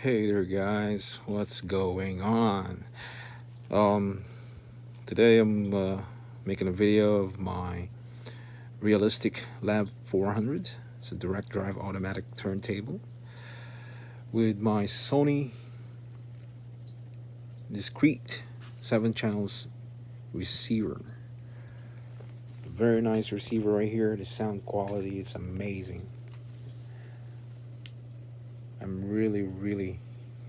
Hey there, guys. What's going on? Um, Today I'm making a video of my Realistic Lab 400. It's a direct drive automatic turntable with my Sony discrete 7 channels receiver. Very nice receiver right here. The sound quality is amazing. I'm really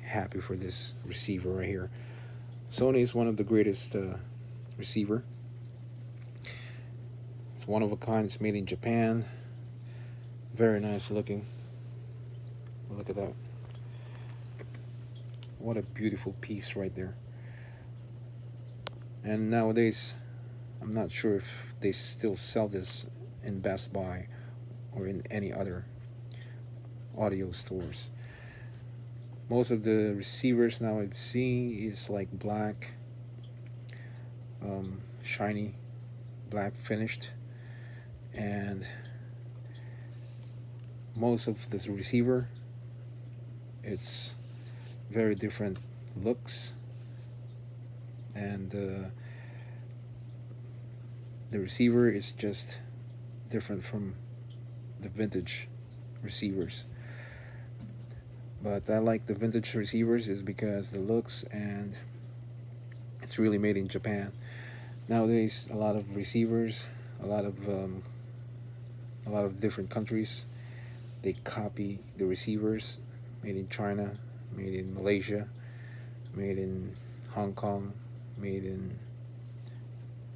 happy for this receiver right here. Sony is one of the greatest receiver. It's one of a kind. It's made in Japan. Very nice looking. Look at that. What a beautiful piece right there. And nowadays, I'm not sure if they still sell this in Best Buy or in any other audio stores. Most of the receivers now I've seen is like black, shiny, black finished, and most of this receiver, it's very different looks, and the receiver is just different from the vintage receivers. But I like the vintage receivers is because the looks, and it's really made in Japan. Nowadays, a lot of receivers, a lot of different countries, they copy the receivers made in China, made in Malaysia, made in Hong Kong, made in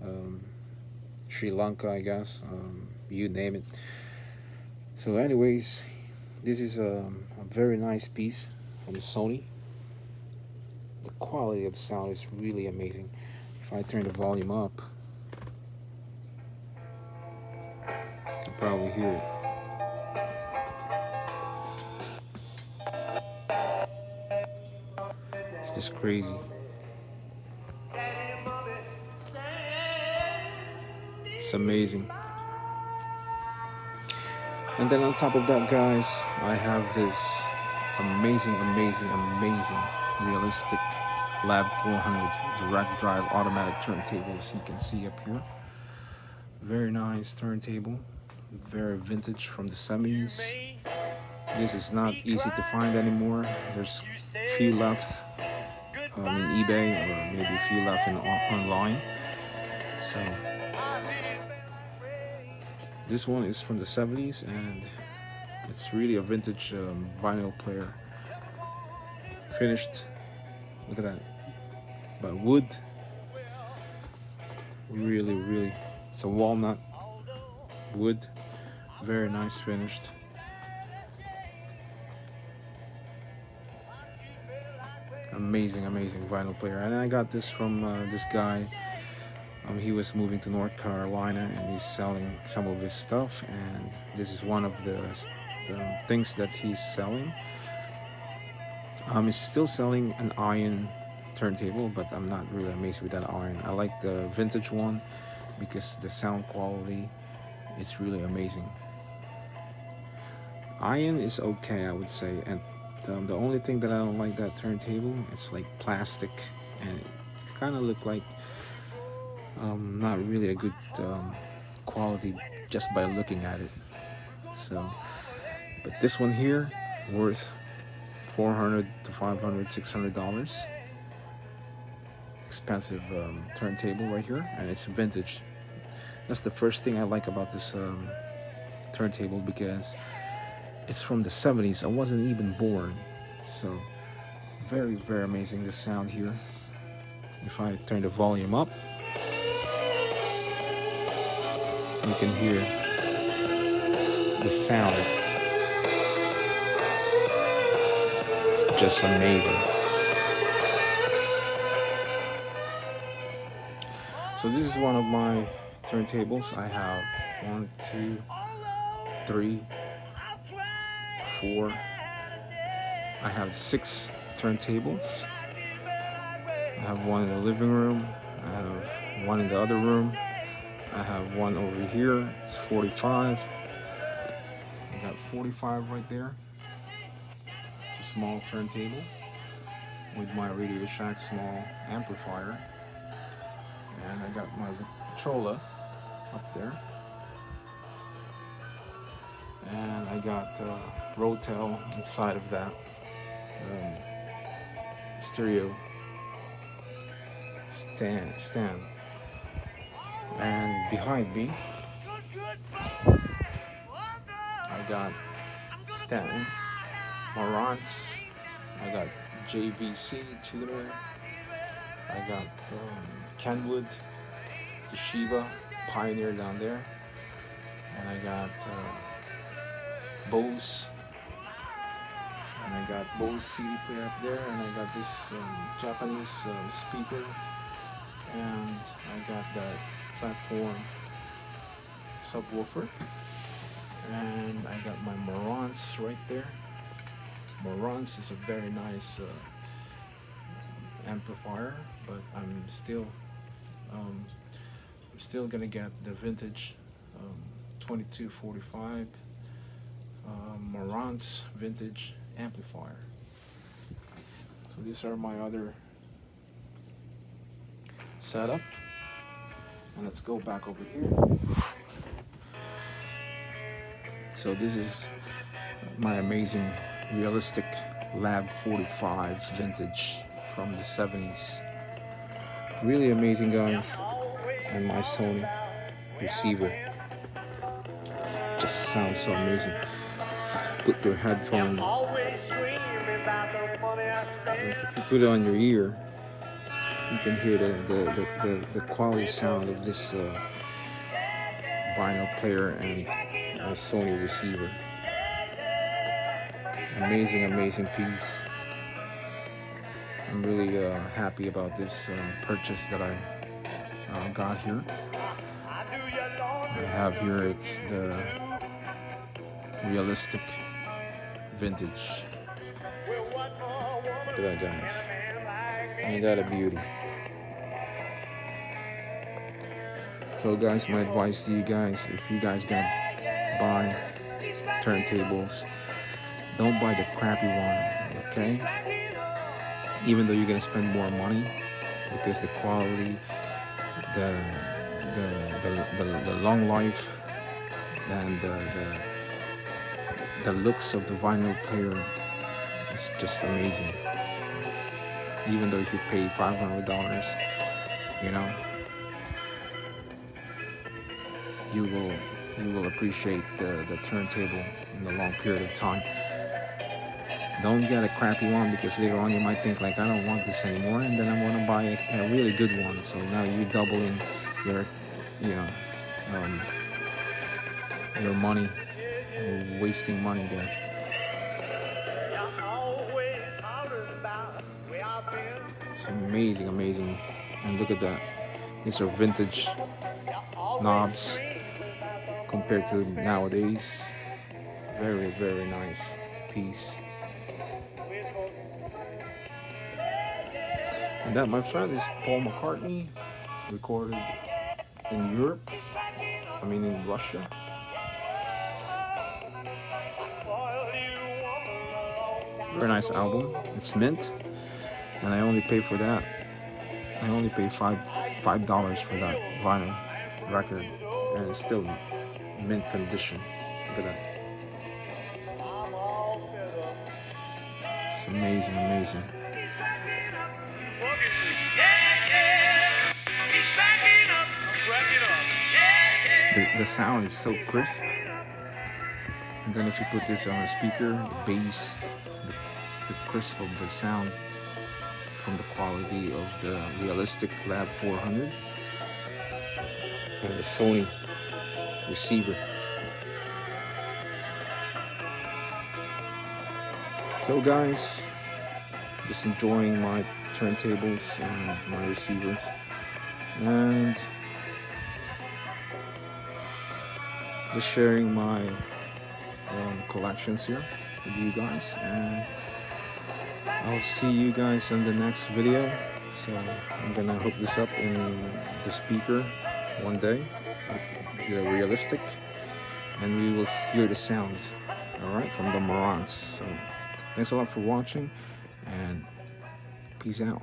um, Sri Lanka, I guess. You name it. So, anyways, this is a very nice piece from Sony. The quality of sound is really amazing. If I turn the volume up, you can probably hear it. It's just crazy. It's amazing. And then on top of that, guys, I have this amazing realistic Lab 400 direct drive automatic turntable, as you can see up here. Very nice turntable, very vintage from the 70s. This is not easy to find anymore. There's few left in eBay, or maybe a few left online. So this one is from the 70s, and it's really a vintage vinyl player. Finished, look at that, but wood. Really, it's a walnut wood. Very nice finished. Amazing vinyl player. And I got this from this guy. He was moving to North Carolina, and he's selling some of his stuff, and this is one of the things that he's selling. He's still selling an iron turntable, but I'm not really amazed with that iron. I like the vintage one because the sound quality is really amazing. Iron is okay, I would say, and the only thing that I don't like that turntable, it's like plastic, and it kind of look like not really a good quality just by looking at it. So, but this one here, worth $400 to $500, $600. Expensive turntable right here, and it's vintage. That's the first thing I like about this turntable, because it's from the 70s. I wasn't even born. So very amazing, the sound here. If I turn the volume up, you can hear the sound. Just amazing. So this is one of my turntables. I have 1, 2, 3, 4. I have 6 turntables. I have one in the living room. I have one in the other room. I have one over here. It's 45. I got 45 right there. Just small turntable with my Radio Shack small amplifier, and I got my Victrola up there, and I got Rotel inside of that stereo stand. And behind me I got Stanton, Marantz, I got JVC tuner, I got Kenwood, Toshiba, Pioneer down there, and I got Bose, and I got Bose CD player up there, and I got this Japanese speaker, and I got that platform subwoofer, and I got my Marantz right there. Marantz is a very nice amplifier, but I'm still gonna get the vintage 2245 Marantz vintage amplifier. So these are my other setup, and let's go back over here. So this is my amazing realistic Lab 45 vintage from the 70s. Really amazing, guys. And my Sony receiver just sounds so amazing. Put your headphone, if you put it on your ear, you can hear the quality sound of this vinyl player and Sony receiver. Amazing piece. I'm really happy about this purchase that I got here. I have here, it's the realistic vintage. Look at that, guys. Ain't that a beauty? So guys, my advice to you guys, if you guys gonna buy turntables, don't buy the crappy one, okay? Even though you're gonna spend more money, because the quality, the long life, and the looks of the vinyl player is just amazing. Even though if you pay $500, you know, you will appreciate the turntable in a long period of time. Don't get a crappy one, because later on you might think like, I don't want this anymore, and then I want to buy a really good one. So now you're doubling your, your money, wasting money there. It's amazing, and look at that. These are vintage knobs compared to nowadays. Very nice piece. And that, my friend, is Paul McCartney, recorded in Europe, in Russia. Very nice album. It's mint, and I only pay for that. I only pay $5 for that vinyl record, and it's still mint condition. Look at that. It's amazing. The sound is so crisp, and then if you put this on a speaker, the bass, the crisp of the sound from the quality of the realistic Lab 400 and the Sony receiver. So guys, just enjoying my turntables and my receivers, and just sharing my collections here with you guys, and I'll see you guys in the next video. So I'm gonna hook this up in the speaker one day, the realistic, and we will hear the sound, alright, from the Marantz. So Thanks a lot for watching, and peace out.